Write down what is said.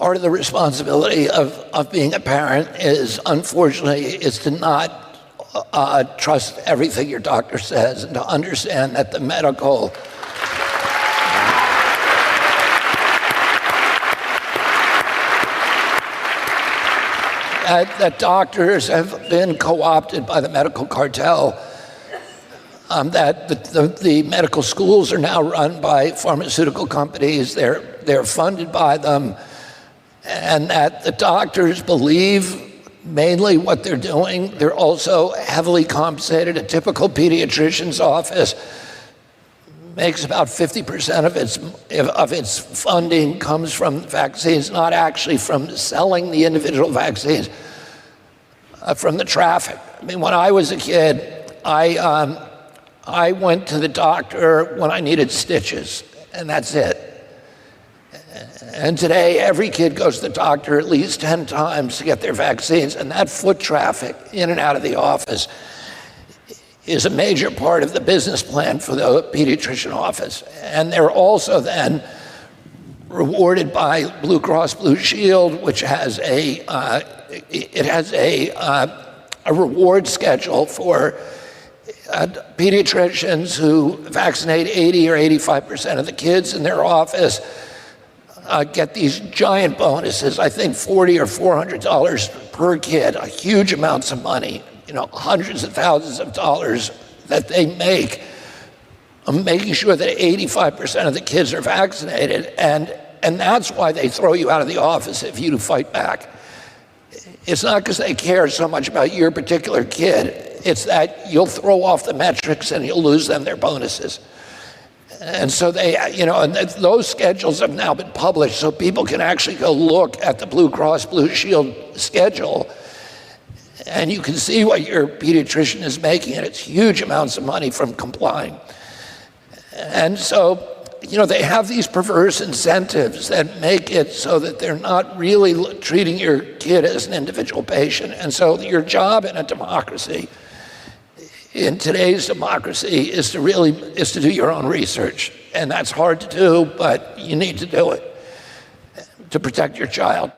part of the responsibility of being a parent is, unfortunately, is to not trust everything your doctor says, and to understand that the medical that doctors have been co-opted by the medical cartel, that the medical schools are now run by pharmaceutical companies, they're funded by them, and that the doctors believe mainly what they're doing. They're also heavily compensated. A typical pediatrician's office makes about 50% of its funding comes from vaccines, not actually from selling the individual vaccines, from the traffic. I mean, when I was a kid, I went to the doctor when I needed stitches, and that's it. And today, every kid goes to the doctor at least 10 times to get their vaccines, and that foot traffic in and out of the office is a major part of the business plan for the pediatrician office. And they're also then rewarded by Blue Cross Blue Shield, which has a reward schedule for pediatricians who vaccinate 80 or 85% of the kids in their office. Get these giant bonuses, I think $40 or $400 per kid, huge amounts of money, hundreds of thousands of dollars that they make, making sure that 85% of the kids are vaccinated, and that's why they throw you out of the office if you fight back. It's not because they care so much about your particular kid, it's that you'll throw off the metrics and you'll lose them their bonuses. And so and those schedules have now been published, so people can actually go look at the Blue Cross Blue Shield schedule, and you can see what your pediatrician is making, and it's huge amounts of money from complying. And so, they have these perverse incentives that make it so that they're not really treating your kid as an individual patient. And so your job in a democracy, in today's democracy, is to do your own research. And that's hard to do, but you need to do it to protect your child.